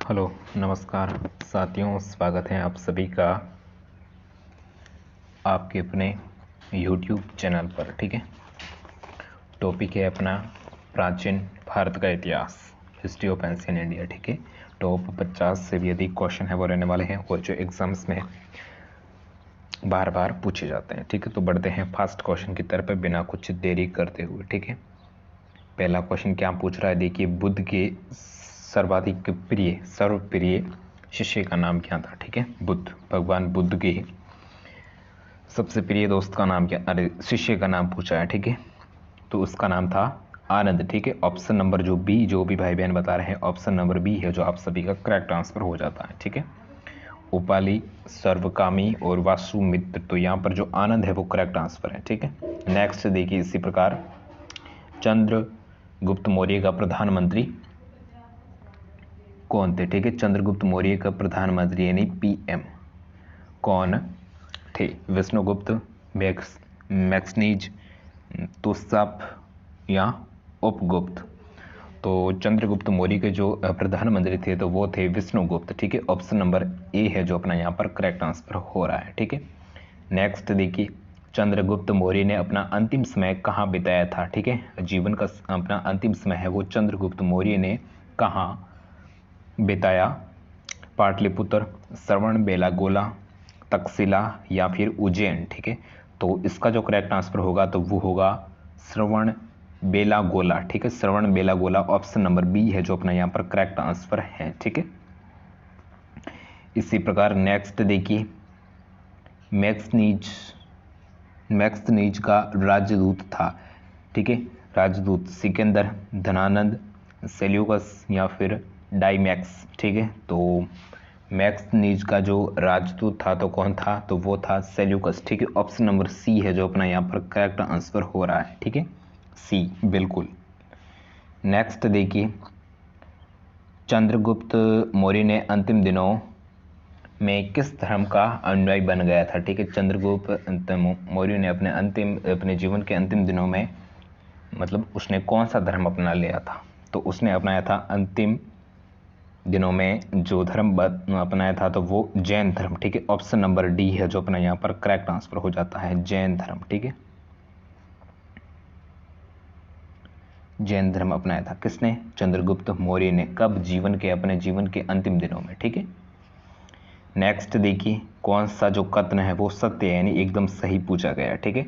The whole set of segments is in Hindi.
हेलो नमस्कार साथियों, स्वागत है आप सभी का आपके अपने YouTube चैनल पर। ठीक है, टॉपिक है अपना प्राचीन भारत का इतिहास, हिस्ट्री ऑफ एंशिएंट इंडिया। ठीक है, टॉप 50 से भी अधिक क्वेश्चन है वो रहने वाले हैं और जो एग्जाम्स में बार बार पूछे जाते हैं। ठीक है, तो बढ़ते हैं फर्स्ट क्वेश्चन की तरफ बिना कुछ देरी करते हुए। ठीक है, पहला क्वेश्चन क्या पूछ रहा है, देखिए, बुद्ध के सर्वप्रिय शिष्य का नाम क्या था। ठीक है, बुद्ध, भगवान बुद्ध के सबसे प्रिय दोस्त का नाम क्या, अरे शिष्य का नाम पूछा है। ठीक है, तो उसका नाम था आनंद। ठीक है, ऑप्शन नंबर जो बी, जो भी भाई बहन बता रहे हैं, ऑप्शन नंबर बी है जो आप सभी का करेक्ट आंसर हो जाता है। ठीक है, उपाली, सर्वकामी और वासुमित्र, तो यहाँ पर जो आनंद है वो करेक्ट आंसर है। ठीक है, नेक्स्ट देखिए, इसी प्रकार चंद्रगुप्त मौर्य का प्रधानमंत्री कौन थे। ठीक है, चंद्रगुप्त मौर्य का प्रधानमंत्री यानी पीएम कौन थे। विष्णुगुप्त, मैक्सनीज, तुसाप या उपगुप्त। तो चंद्रगुप्त मौर्य के जो प्रधानमंत्री थे तो वो थे विष्णुगुप्त। ठीक है, ऑप्शन नंबर ए है जो अपना यहाँ पर करेक्ट आंसर हो रहा है। ठीक है, नेक्स्ट देखिए, चंद्रगुप्त मौर्य ने अपना अंतिम समय कहाँ बिताया था। ठीक है, जीवन का अपना अंतिम समय है वो चंद्रगुप्त मौर्य ने कहाँ बिताया। पाटलिपुत्र, श्रवण बेलागोला, तक्षशिला या फिर उज्जैन। ठीक है, तो इसका जो करेक्ट आंसर होगा तो वो होगा श्रवण बेलागोला। ठीक है, श्रवण बेलागोला ऑप्शन नंबर बी है जो अपना यहाँ पर करेक्ट आंसर है। ठीक है, इसी प्रकार नेक्स्ट देखिए, मैक्सनीज का राजदूत था। ठीक है, राजदूत सिकंदर, धनानंद, सेल्यूकस या फिर डाइमैक्स। ठीक है, तो मैक्सनीज का जो राजदूत था तो कौन था, तो वो था सेल्यूकस। ठीक है, ऑप्शन नंबर सी है जो अपना यहाँ पर करेक्ट आंसर हो रहा है। ठीक है, सी बिल्कुल। नेक्स्ट देखिए, चंद्रगुप्त मौर्य ने अंतिम दिनों में किस धर्म का अनुयायी बन गया था। ठीक है, चंद्रगुप्त मौर्य ने अपने जीवन के अंतिम दिनों में मतलब उसने कौन सा धर्म अपना लिया था, तो उसने अपनाया था अंतिम दिनों में जो धर्म अपनाया था तो वो जैन धर्म। ठीक है, ऑप्शन नंबर डी है जो अपना यहाँ पर करेक्ट आंसर हो जाता है, जैन धर्म। ठीक है, जैन धर्म अपनाया था किसने, चंद्रगुप्त मौर्य ने। कब, अपने जीवन के अंतिम दिनों में। ठीक है, नेक्स्ट देखिए, कौन सा जो कथन है वो सत्य है यानी एकदम सही पूछा गया। ठीक है,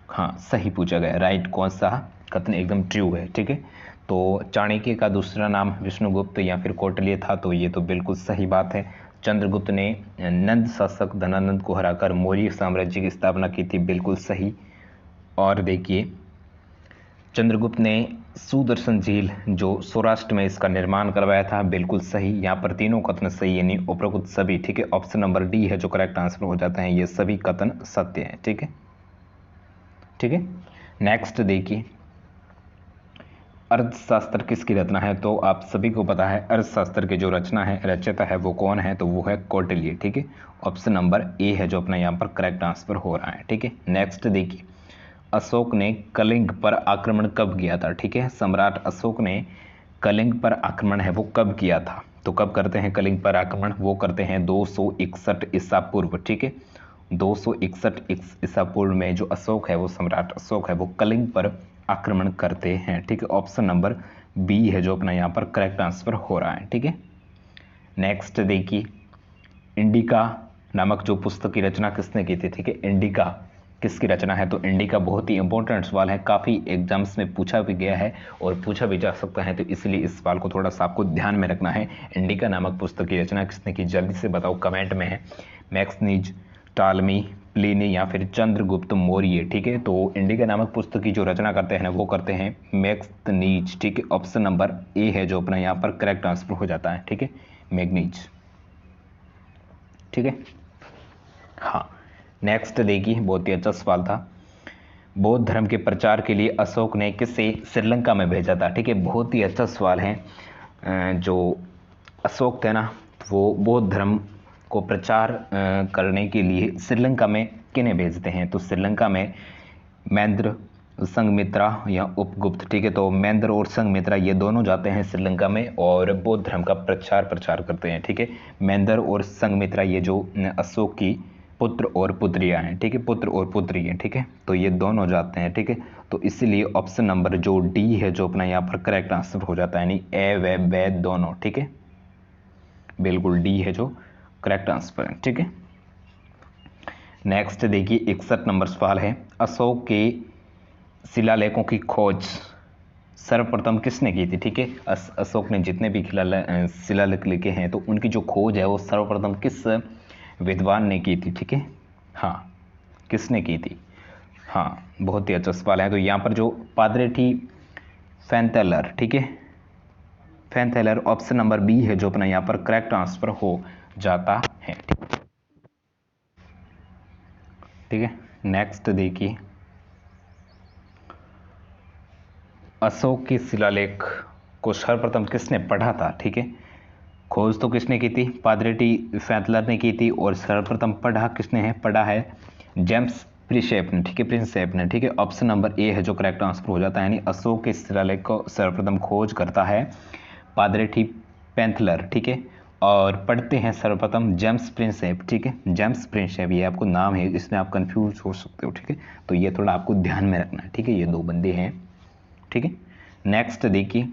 हाँ सही पूछा गया, राइट, कौन सा कथन एकदम ट्रू है। ठीक है, तो चाणक्य का दूसरा नाम विष्णुगुप्त या फिर कौटिल्य था, तो ये तो बिल्कुल सही बात है। चंद्रगुप्त ने नंद शासक धनानंद को हराकर मौर्य साम्राज्य की स्थापना की थी, बिल्कुल सही। और देखिए, चंद्रगुप्त ने सुदर्शन झील जो सौराष्ट्र में इसका निर्माण करवाया था, बिल्कुल सही। यहाँ पर तीनों कथन सही यानी उपरोक्त सभी। ठीक है, ऑप्शन नंबर डी है जो करेक्ट आंसर हो जाता है, ये सभी कथन सत्य हैं। ठीक है, ठीक है, नेक्स्ट देखिए, अर्थशास्त्र किसकी रचना है, तो आप सभी को पता है अर्थशास्त्र के जो रचयिता है वो कौन है, तो वो है कौटिल्य। ठीक है, ऑप्शन नंबर ए है जो अपना यहाँ पर करेक्ट आंसर हो रहा है। ठीक है, नेक्स्ट देखिए, अशोक ने कलिंग पर आक्रमण कब किया था। ठीक है, सम्राट अशोक ने कलिंग पर आक्रमण है वो कब किया था, तो कब करते हैं कलिंग पर आक्रमण, वो करते हैं 261 ईसा पूर्व। ठीक है, 261 ईसा पूर्व में जो अशोक है वो सम्राट अशोक है वो कलिंग पर आक्रमण करते हैं। ठीक है, ऑप्शन नंबर बी है जो अपना यहाँ पर करेक्ट आंसर हो रहा है। ठीक है, नेक्स्ट देखिए, इंडिका नामक जो पुस्तक की रचना किसने की थी। ठीक है, इंडिका किसकी रचना है, तो इंडिका बहुत ही इंपॉर्टेंट सवाल है, काफ़ी एग्जाम्स में पूछा भी गया है और पूछा भी जा सकता है, तो इसलिए इस सवाल को थोड़ा सा आपको ध्यान में रखना है। इंडिका नामक पुस्तक की रचना किसने की, जल्दी से बताओ कमेंट में है, मैक्सनीज, टालमी, प्लिनी या फिर चंद्रगुप्त मौर्य। ठीक है, तो इंडिका नामक पुस्तक की जो रचना करते हैं वो करते हैं मैक्सनीज। ठीक है, ऑप्शन नंबर ए है जो अपना यहाँ पर करेक्ट आंसर हो जाता है। ठीक है, मैग्नीज। ठीक है, हाँ, नेक्स्ट देखिए, बहुत ही अच्छा सवाल था, बौद्ध धर्म के प्रचार के लिए अशोक ने किसे श्रीलंका में भेजा था। ठीक है, बहुत ही अच्छा सवाल है। जो अशोक थे ना, वो बौद्ध धर्म को प्रचार करने के लिए श्रीलंका में किन्हें भेजते हैं, तो श्रीलंका में महेंद्र संघमित्रा या उपगुप्त, ठीक है। तो महेंद्र और संघमित्रा ये दोनों जाते हैं श्रीलंका में और बौद्ध धर्म का प्रचार करते हैं, ठीक है। महेंद्र और संघमित्रा ये जो अशोक की पुत्र और पुत्रियां हैं, ठीक है, पुत्र और पुत्री हैं, ठीक है। तो ये दोनों जाते हैं, ठीक है। तो इसलिए ऑप्शन नंबर जो डी है जो अपना यहाँ पर करेक्ट आंसर हो जाता है, यानी ए व वे दोनों, ठीक है। बिल्कुल डी है जो करेक्ट आंसर है, ठीक है। नेक्स्ट देखिए 61 नंबर सवाल है, अशोक के शिलालेखों की खोज सर्वप्रथम किसने की थी, ठीक है। अशोक ने जितने भी शिलालेख लिखे हैं तो उनकी जो खोज है वो सर्वप्रथम किस विद्वान ने की थी, ठीक है। हाँ, किसने की थी। हाँ, बहुत ही अच्छा सवाल है। तो यहाँ पर जो पादरे थी फैंथेलर, ठीक है, फैंथेलर ऑप्शन नंबर बी है जो अपना यहाँ पर करेक्ट आंसर हो जाता है, ठीक है। नेक्स्ट देखिए, अशोक के शिलालेख को सर्वप्रथम किसने पढ़ा था, ठीक है। खोज तो किसने की थी, पादरेटी फैंथलर ने की थी, और सर्वप्रथम पढ़ा किसने है, पढ़ा है जेम्स प्रिंसेप ने, ठीक है, प्रिंसेप ने, ठीक है। ऑप्शन नंबर ए है जो करेक्ट आंसर हो जाता है, यानी अशोक के शिलालेख को सर्वप्रथम खोज करता है पादरेटी पैंथलर, ठीक है, और पढ़ते हैं सर्वप्रथम जेम्स प्रिंसेप, ठीक है। जेम्स प्रिंसेप ये आपको नाम है, इसमें आप कंफ्यूज हो सकते हो, ठीक है। तो ये थोड़ा आपको ध्यान में रखना है, ठीक है, ये दो बंदे हैं, ठीक है। नेक्स्ट देखिए,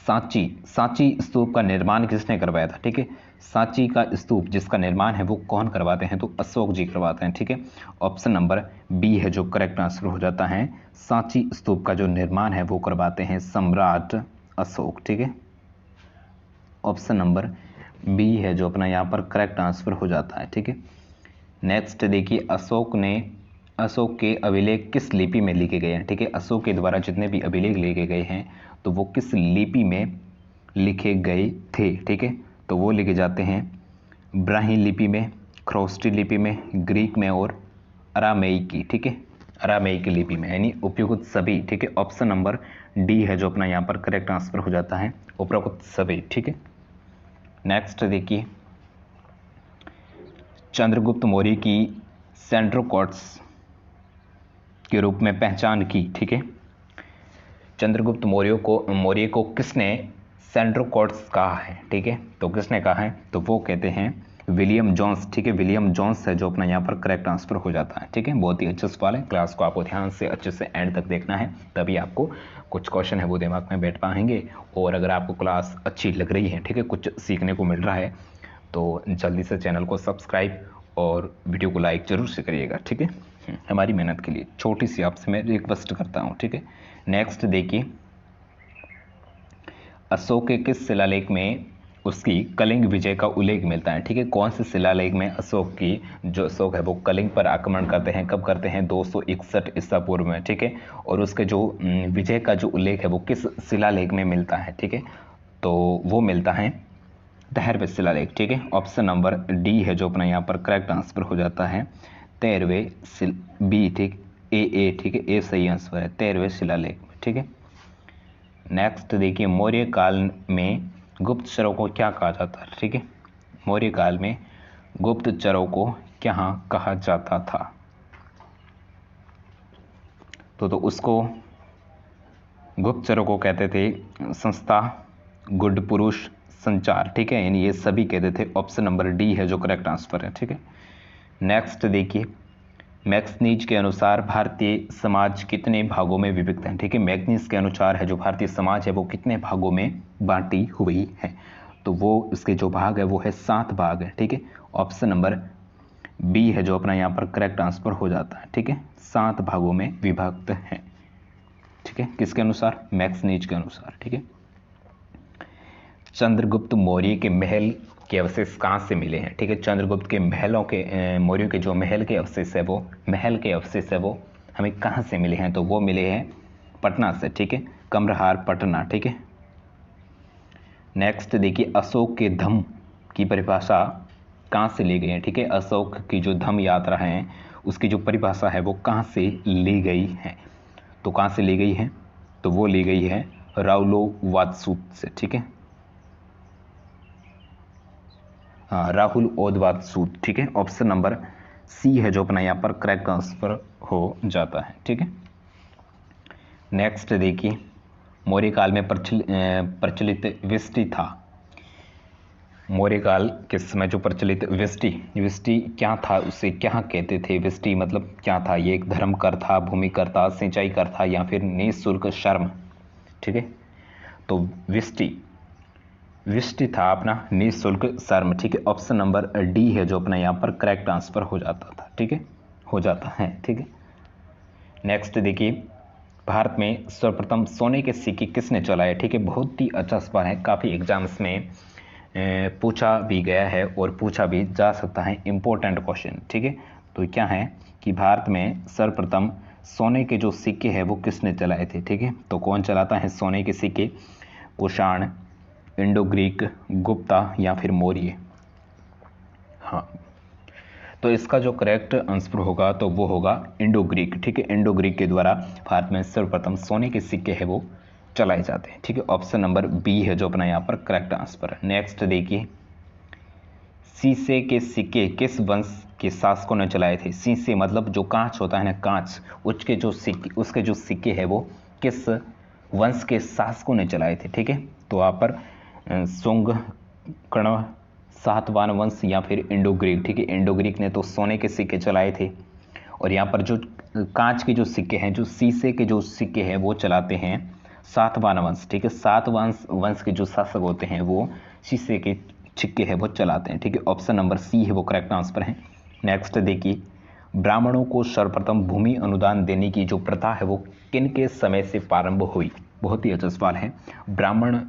सांची स्तूप का निर्माण किसने करवाया था, ठीक है। सांची का स्तूप जिसका निर्माण है वो कौन करवाते हैं, तो अशोक जी करवाते हैं, ठीक है। ऑप्शन नंबर बी है जो करेक्ट आंसर हो जाता है, सांची स्तूप का जो निर्माण है वो करवाते हैं सम्राट अशोक, ठीक है। ऑप्शन नंबर बी है जो अपना यहाँ पर करेक्ट आंसर हो जाता है, ठीक है। नेक्स्ट देखिए, अशोक के अभिलेख किस लिपि में लिखे गए हैं, ठीक है। अशोक के द्वारा जितने भी अभिलेख लिखे गए हैं तो वो किस लिपि में लिखे गए थे, ठीक है। तो वो लिखे जाते हैं ब्राह्मी लिपि में, ख्रोस्टी लिपि में, ग्रीक में और अरामेई की, ठीक है, अरामेई की लिपि में, यानी उपयुक्त सभी, ठीक है। ऑप्शन नंबर डी है जो अपना यहाँ पर करेक्ट आंसर हो जाता है, उपयुक्त सभी, ठीक है। नेक्स्ट देखिए, चंद्रगुप्त मौर्य की सेंट्रोकॉट्स के रूप में पहचान की, ठीक है। चंद्रगुप्त मौर्य को किसने सेंट्रोकॉट्स कहा है, ठीक है। तो किसने कहा है, तो वो कहते हैं विलियम जोन्स, ठीक है, विलियम जोन्स है जो अपना यहाँ पर करेक्ट आंसर हो जाता है, ठीक है। बहुत ही अच्छा सवाल है, क्लास को आपको ध्यान से अच्छे से एंड तक देखना है, तभी आपको कुछ क्वेश्चन है वो दिमाग में बैठ पाएंगे। और अगर आपको क्लास अच्छी लग रही है, ठीक है, कुछ सीखने को मिल रहा है, तो जल्दी से चैनल को सब्सक्राइब और वीडियो को लाइक जरूर से करिएगा, ठीक है। हमारी मेहनत के लिए छोटी सी आपसे मैं रिक्वेस्ट करता हूँ, ठीक है। नेक्स्ट देखिए, अशोक के किस शिलालेख में उसकी कलिंग विजय का उल्लेख मिलता है, ठीक है। कौन से शिलालेख में अशोक है वो कलिंग पर आक्रमण करते हैं, कब करते हैं, 261 ईसा पूर्व में, ठीक है। और उसके जो विजय का जो उल्लेख है वो किस शिलालेख में मिलता है, ठीक है। तो वो मिलता है तेरहवें शिलालेख, ठीक है। ऑप्शन नंबर डी है जो अपना यहाँ पर करेक्ट आंसर हो जाता है, 13वें बी, ठीक, ए, ठीक है, ए सही आंसर है 13वें शिलालेख में, ठीक है। नेक्स्ट देखिए, मौर्य काल में गुप्तचरों को क्या कहा जाता है, ठीक है। मौर्य काल में गुप्तचरों को क्या कहा जाता था, तो उसको गुप्तचरों को कहते थे संस्था, गुड पुरुष, संचार, ठीक है, यानी ये सभी कहते थे। ऑप्शन नंबर डी है जो करेक्ट आंसर है, ठीक है। नेक्स्ट देखिए, मैक्सनीज के अनुसार भारतीय समाज कितने भागों में विभक्त है, ठीक है। मैक्सनीज के अनुसार है जो भारतीय समाज है वो कितने भागों में बांटी हुई है, तो वो इसके जो भाग है वो है 7 भाग है, ठीक है। ऑप्शन नंबर बी है जो अपना यहाँ पर करेक्ट आंसर हो जाता है, ठीक है। 7 भागों में विभक्त है, ठीक है, किसके अनुसार, मैक्सनीज के अनुसार, ठीक है। चंद्रगुप्त मौर्य के महल के अवशेष कहाँ से मिले हैं, ठीक है। चंद्रगुप्त के मौर्य के जो महल के अवशेष है वो हमें कहाँ से मिले हैं, तो वो मिले हैं पटना से, ठीक है, कमरहार पटना, ठीक है। नेक्स्ट देखिए, अशोक के धम्म की परिभाषा कहाँ से ली गई है, ठीक है। अशोक की जो धम्म यात्रा है उसकी जो परिभाषा है वो कहाँ से ली गई है, तो कहाँ से ली गई है, तो वो ली गई है राहुलो वात्सूत से, ठीक है। राहुल ओदवात्सूत, ठीक है। ऑप्शन नंबर सी है जो अपना यहाँ पर करेक्ट आंसर हो जाता है, ठीक है। नेक्स्ट देखिए, मौर्य काल में प्रचलित विष्टि था। मौर्य काल के समय जो प्रचलित विष्टि क्या था, उसे क्या कहते थे? विष्टि मतलब क्या था? ये एक धर्म कर था, भूमि कर था, सिंचाई कर था, या फिर निःशुल्क श्रम। ठीक है, तो विष्टि था अपना निःशुल्क श्रम। ठीक है, ऑप्शन नंबर डी है जो अपना यहाँ पर करेक्ट आंसर हो जाता था। ठीक है, हो जाता है। ठीक है, नेक्स्ट देखिए, भारत में सर्वप्रथम सोने के सिक्के किसने चलाए? ठीक है, बहुत ही अच्छा सवाल है, काफ़ी एग्जाम्स में पूछा भी गया है और पूछा भी जा सकता है, इंपॉर्टेंट क्वेश्चन। ठीक है, तो क्या है कि भारत में सर्वप्रथम सोने के जो सिक्के हैं वो किसने चलाए थे? ठीक है, तो कौन चलाता है सोने के सिक्के? कुषाण, इंडो ग्रीक, गुप्ता या फिर मौर्य? हाँ, तो इसका जो करेक्ट आंसर होगा तो वो होगा इंडो ग्रीक। ठीक है, इंडो ग्रीक के द्वारा भारत में सर्वप्रथम सोने के सिक्के हैं वो चलाए जाते हैं। ठीक है, ऑप्शन नंबर बी है जो अपना यहाँ पर करेक्ट आंसर है। नेक्स्ट देखिए, शीशे के सिक्के किस वंश के शासकों ने चलाए थे? शीशे मतलब जो कांच होता है ना, कांच, उसके जो सिक्के हैं वो किस वंश के शासकों ने चलाए थे? ठीक है, तो यहाँ पर सुंग, कण्व, सातवाहन वंश या फिर इंडो ग्रीक। ठीक है, इंडो ग्रीक ने तो सोने के सिक्के चलाए थे, और यहाँ पर जो कांच के जो सिक्के हैं, जो शीशे के जो सिक्के हैं वो चलाते हैं सातवाहन वंश। ठीक है, सातवाहन वंश के जो शासक होते हैं वो शीशे के सिक्के हैं वो चलाते हैं। ठीक है, ऑप्शन नंबर सी है वो करेक्ट आंसर है। नेक्स्ट देखिए, ब्राह्मणों को सर्वप्रथम भूमि अनुदान देने की जो प्रथा है वो किन के समय से प्रारंभ हुई? बहुत ही अच्छा सवाल है। ब्राह्मण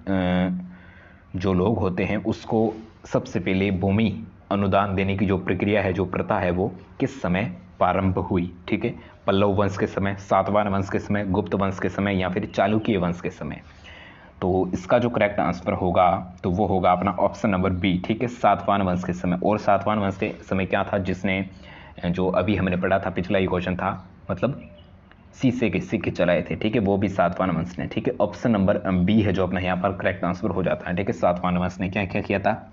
जो लोग होते हैं उसको सबसे पहले भूमि अनुदान देने की जो प्रक्रिया है, जो प्रथा है, वो किस समय प्रारंभ हुई? ठीक है, पल्लव वंश के समय, सातवाहन वंश के समय, गुप्त वंश के समय या फिर चालुक्य वंश के समय? तो इसका जो करेक्ट आंसर होगा तो वो होगा अपना ऑप्शन नंबर बी। ठीक है, सातवाहन वंश के समय। और सातवाहन वंश के समय क्या था, जिसने जो अभी हमने पढ़ा था, पिछला ही क्वेश्चन था, मतलब शीशे के सिक्के चलाए थे। ठीक है, वो भी सातवाहन वंश ने। ठीक है, ऑप्शन नंबर बी है जो अपना यहाँ पर करेक्ट आंसर हो जाता है। ठीक है, सातवाहन वंश ने क्या क्या किया था?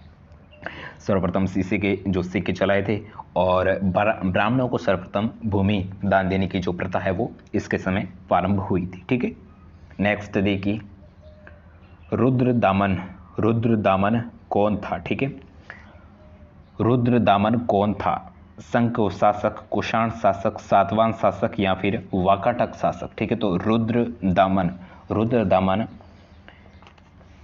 सर्वप्रथम शीशे के जो सिक्के चलाए थे, और ब्राह्मणों को सर्वप्रथम भूमि दान देने की जो प्रथा है वो इसके समय प्रारंभ हुई थी। ठीक है, नेक्स्ट देखिए, रुद्रदामन कौन था? ठीक है, रुद्रदामन कौन था? शंक शासक, कुषाण शासक, सातवाहन शासक या फिर वाकाटक शासक? ठीक है, तो रुद्रदामन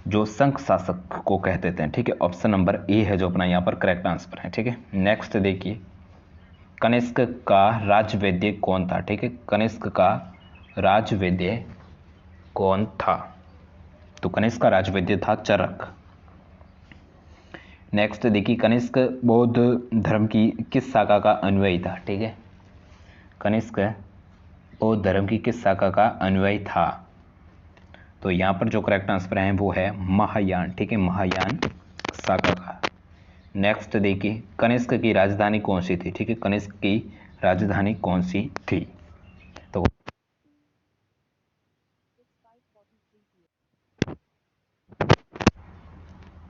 जो शंख शासक को कहते थे। ठीक है, ऑप्शन नंबर ए है जो अपना यहाँ पर करेक्ट आंसर है। ठीक है, नेक्स्ट देखिए, कनिष्क का राजवैद्य कौन था? ठीक है, कनिष्क का राजवैद्य कौन था? तो कनिष्क का राजवैद्य था चरक। नेक्स्ट देखिए, कनिष्क बौद्ध धर्म की किस शाखा का अनुयायी था? ठीक है, कनिष्क बौद्ध धर्म की किस शाखा का अनुयायी था? तो यहाँ पर जो करेक्ट आंसर है वो है महायान। ठीक है, महायान शाखा का। नेक्स्ट देखिए, कनिष्क की राजधानी कौन सी थी? ठीक है, कनिष्क की राजधानी कौन सी थी? तो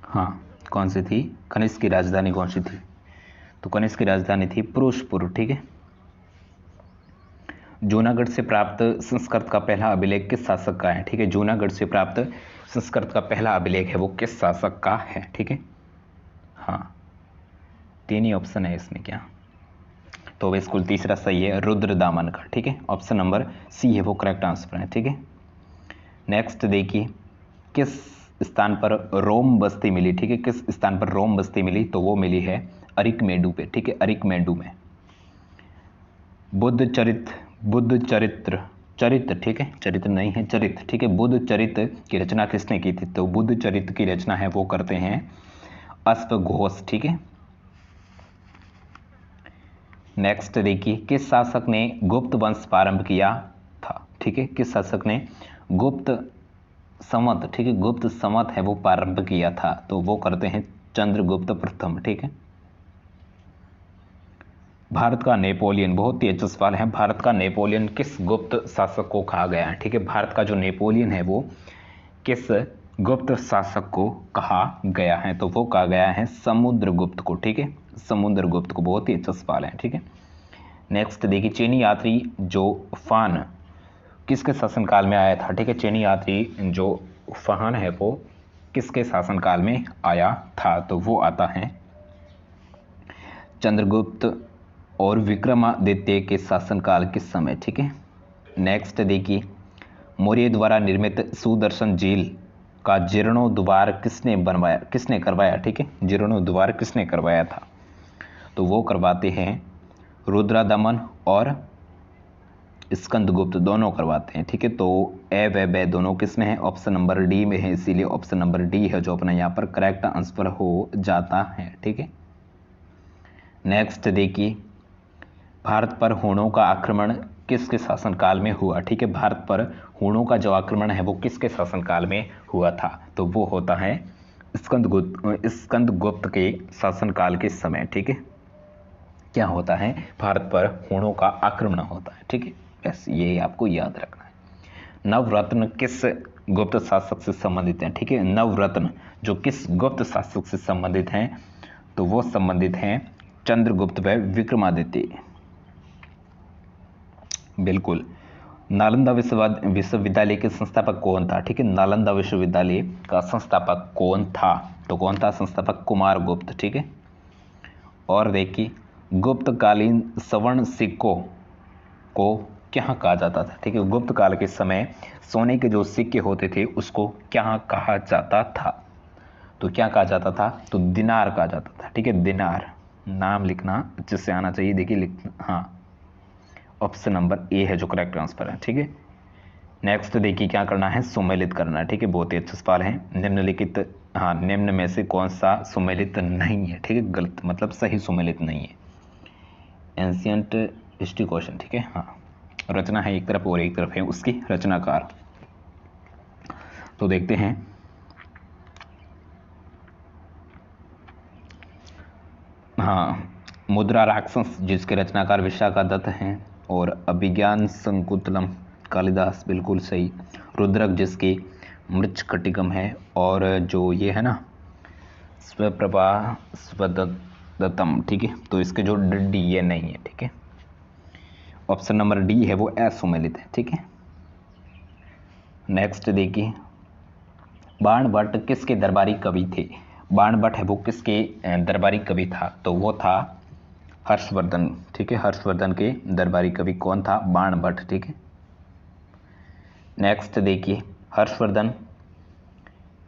हाँ, कौन सी थी? कनिष्क की राजधानी कौन सी थी? तो कनिष्क की राजधानी थी पुरुषपुर। ठीक है, जूनागढ़ से प्राप्त संस्कृत का पहला अभिलेख किस शासक का है? ठीक है, जूनागढ़ से प्राप्त संस्कृत का पहला अभिलेख है वो किस शासक का है? ठीक है, हाँ, तीन ही ऑप्शन है इसमें क्या, तो बिल्कुल तीसरा सही है, रुद्रदामन का। ठीक है, ऑप्शन नंबर सी है वो करेक्ट आंसर है। ठीक है, नेक्स्ट देखिए, किस स्थान पर रोम बस्ती मिली? ठीक है, किस स्थान पर रोम बस्ती मिली? तो वो मिली है अरिकमेडु पे। ठीक है, अरिकमेडु में। बुद्ध चरित्र, ठीक है, चरित्र नहीं है, चरित्र। ठीक है, बुद्ध चरित्र की रचना किसने की थी? तो बुद्ध चरित्र की रचना है वो करते हैं अश्वघोष। ठीक है, नेक्स्ट देखिए, किस शासक ने गुप्त वंश प्रारंभ किया था? ठीक है, किस शासक ने गुप्त संवत, ठीक है, गुप्त संवत है वो प्रारंभ किया था? तो वो करते हैं चंद्रगुप्त प्रथम। ठीक है, भारत का नेपोलियन, बहुत ही अच्छा सवाल है, भारत का नेपोलियन किस गुप्त शासक को कहा गया है? ठीक है, भारत का जो नेपोलियन है वो किस गुप्त शासक को कहा गया है? तो वो कहा गया है समुद्रगुप्त को। ठीक है, समुद्रगुप्त को। बहुत ही अच्छा सवाल है। ठीक है, नेक्स्ट देखिए, चीनी यात्री जो फान किसके शासनकाल में आया था, ठीक है। चीनी यात्री जो फाहन है वो किसके शासनकाल में आया था, तो वो आता है चंद्रगुप्त और विक्रमादित्य के शासनकाल के समय, ठीक है। नेक्स्ट देखिए, मौर्य द्वारा निर्मित सुदर्शन झील का जीर्णोद्धार किसने करवाया, ठीक है। जीर्णोद्धार किसने करवाया था, तो वो करवाते हैं रुद्रदमन और स्कंदगुप्त, दोनों करवाते हैं, ठीक है। तो ए व ब दोनों किस में है, ऑप्शन नंबर डी में है, इसीलिए ऑप्शन नंबर डी है जो अपना यहाँ पर करेक्ट आंसर हो जाता है, ठीक है। नेक्स्ट देखिए, भारत पर हूणों का आक्रमण किसके शासनकाल में हुआ, ठीक है। भारत पर हूणों का जो आक्रमण है वो किसके शासनकाल में हुआ था, तो वो होता है स्कंदगुप्त के शासनकाल के समय, ठीक है। क्या होता है, भारत पर हूणों का आक्रमण होता है, ठीक है। बस ये आपको याद रखना है। नवरत्न किस गुप्त शासक से संबंधित हैं, ठीक है। नवरत्न जो किस गुप्त शासक से संबंधित हैं, तो वो संबंधित हैं चंद्रगुप्त व विक्रमादित्य। बिल्कुल। नालंदा विश्वविद्यालय के संस्थापक कौन था, ठीक है। नालंदा विश्वविद्यालय का संस्थापक कौन था, तो कौन था संस्थापक, कुमार गुप्त, ठीक है। और देखिए, गुप्तकालीन स्वर्ण सिक्कों को क्या कहा जाता था, ठीक है। गुप्त काल के समय सोने के जो सिक्के होते थे उसको क्या कहा जाता था, तो क्या कहा जाता था, तो दिनार कहा जाता था, ठीक है। दिनार, नाम लिखना अच्छे से आना चाहिए, देखिए हाँ, ऑप्शन नंबर ए है जो करेक्ट आंसर है, ठीक है। नेक्स्ट देखिए, क्या करना है, सुमेलित करना है, ठीक है। बहुत ही अच्छा सवाल है। निम्नलिखित, हाँ, निम्न में से कौन सा सुमेलित नहीं है, ठीक है। गलत मतलब सही सुमेलित नहीं है। एंशियंट हिस्ट्री क्वेश्चन, ठीक है। हाँ, रचना है एक तरफ और एक तरफ है उसकी रचनाकार। तो देखते हैं, हाँ, मुद्रा राक्षस जिसके रचनाकार विशाखादत्त हैं, और अभिज्ञान संकुतलम कालिदास, बिल्कुल सही। रुद्रक जिसके मृच्छकटिकम है, और जो ये है ना स्वप्रभा स्वदत्तम, ठीक है। तो इसके जो डी ये नहीं है, ठीक है। ऑप्शन नंबर डी है वो असुमेलित है, ठीक है। नेक्स्ट देखिए, बाणभट्ट किसके दरबारी कवि थे, बाणभट्ट है वो किसके दरबारी कवि था, तो वो था हर्षवर्धन, ठीक है। हर्षवर्धन के दरबारी कवि कौन था, बाणभट्ट, ठीक है। नेक्स्ट देखिए, हर्षवर्धन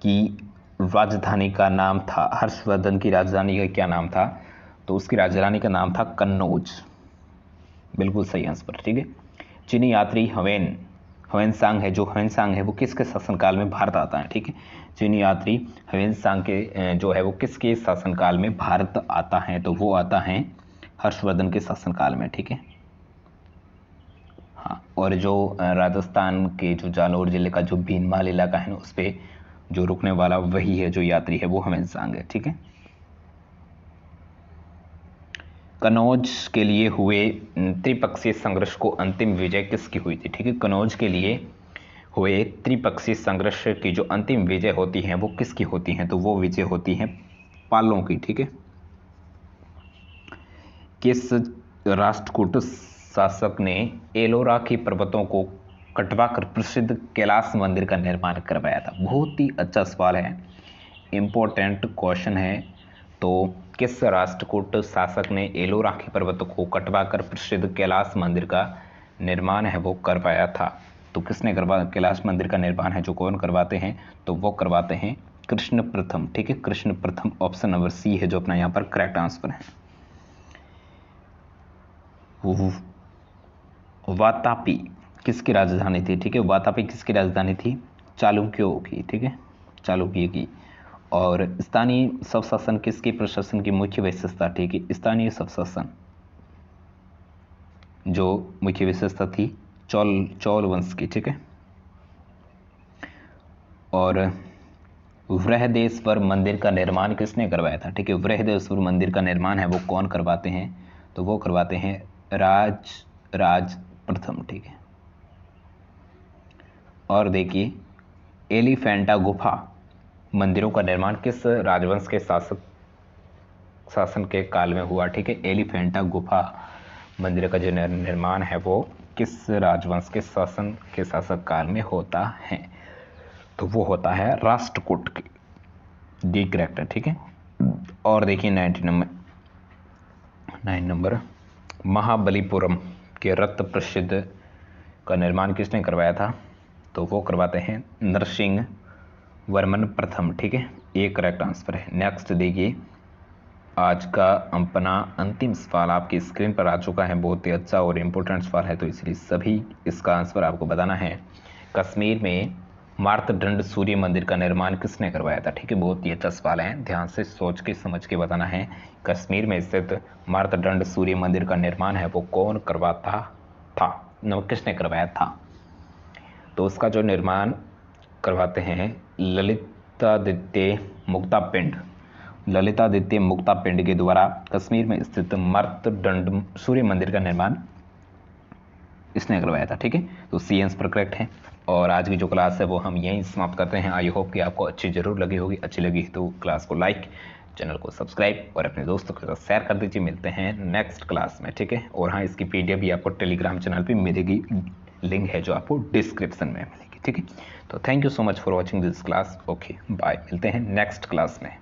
की राजधानी का नाम था, हर्षवर्धन की राजधानी का क्या नाम था, तो उसकी राजधानी का नाम था कन्नौज, बिल्कुल सही आंसर, ठीक है। चीनी यात्री ह्वेनसांग है, जो ह्वेनसांग है वो किसके शासनकाल में भारत आता है, ठीक है। चीनी यात्री ह्वेनसांग के जो है वो किसके शासनकाल में भारत आता है, तो वो आता है हर्षवर्धन के शासनकाल में, ठीक है। हाँ, और जो राजस्थान के जो जालौर जिले का जो भीनमाल इलाका है ना, उस पर जो रुकने वाला वही है जो यात्री है वो ह्वेनसांग है, ठीक है। कनौज के लिए हुए त्रिपक्षीय संघर्ष को अंतिम विजय किसकी हुई थी, ठीक है। कनौज के लिए हुए त्रिपक्षीय संघर्ष की जो अंतिम विजय होती है वो किसकी होती है, तो वो विजय होती है पालों की, ठीक है। किस राष्ट्रकूट शासक ने एलोरा के पर्वतों को कटवाकर प्रसिद्ध कैलाश मंदिर का निर्माण करवाया था, बहुत ही अच्छा सवाल है, इंपॉर्टेंट क्वेश्चन है। तो किस राष्ट्रकूट शासक ने एलोरा के पर्वतों को कटवाकर प्रसिद्ध कैलाश मंदिर का निर्माण है वो करवाया था, तो किसने कैलाश मंदिर का निर्माण है जो कौन करवाते हैं, तो वो करवाते हैं कृष्ण प्रथम, ठीक है। कृष्ण प्रथम, ऑप्शन नंबर सी है जो अपना यहाँ पर करेक्ट आंसर है। वातापी किसकी राजधानी थी, ठीक है। वातापी किसकी राजधानी थी, चालुक्यों की, ठीक है, चालुक्य की। और स्थानीय स्वशासन किसके प्रशासन की मुख्य विशेषता, ठीक है। स्थानीय स्वशासन जो मुख्य विशेषता थी चौल वंश की, ठीक है। और बृहदेश्वर मंदिर का निर्माण किसने करवाया था, ठीक है। बृहदेश्वर मंदिर का निर्माण है वो कौन करवाते हैं, तो वो करवाते हैं राज प्रथम, ठीक है। और देखिए, एलिफेंटा गुफा मंदिरों का निर्माण किस राजवंश के शासन के काल में हुआ, ठीक है। एलिफेंटा गुफा मंदिर का जो निर्माण है वो किस राजवंश के शासन के शासक काल में होता है? तो वो होता है राष्ट्रकूट के। डी करेक्ट है, ठीक है। और देखिए 9 नंबर, महाबलीपुरम के रक्त प्रसिद्ध का निर्माण किसने करवाया था? तो वो करवाते हैं नरसिंह वर्मन प्रथम, ठीक है। ये करेक्ट आंसर है। नेक्स्ट देखिए, आज का अपना अंतिम सवाल आपकी स्क्रीन पर आ चुका है। बहुत ही अच्छा और इम्पोर्टेंट सवाल है, तो इसलिए सभी इसका आंसर आपको बताना है। कश्मीर में मार्तंड सूर्य मंदिर का निर्माण किसने करवाया था? ठीक है, बहुत ही अच्छा सवाल है, ध्यान से सोच के समझ के बताना है। कश्मीर में स्थित मार्तंड सूर्य मंदिर का निर्माण है वो कौन करवाता था? किसने करवाया था? तो उसका जो निर्माण करवाते हैं ललितादित्य मुक्तापिंड के द्वारा कश्मीर में स्थित मार्तंड सूर्य मंदिर का निर्माण इसने करवाया था, ठीक है। तो सी आंसर करेक्ट है। और आज की जो क्लास है वो हम यहीं समाप्त करते हैं। आई होप कि आपको अच्छी जरूर लगी होगी। अच्छी लगी तो क्लास को लाइक, चैनल को सब्सक्राइब और अपने दोस्तों के साथ शेयर कर दीजिए। मिलते हैं नेक्स्ट क्लास में, ठीक है। और हाँ, इसकी पीडीएफ भी आपको टेलीग्राम चैनल पे मिलेगी, लिंक है जो आपको डिस्क्रिप्शन में मिलेगी, ठीक है। तो thank you so much for watching this class. Okay bye, मिलते हैं नेक्स्ट क्लास में।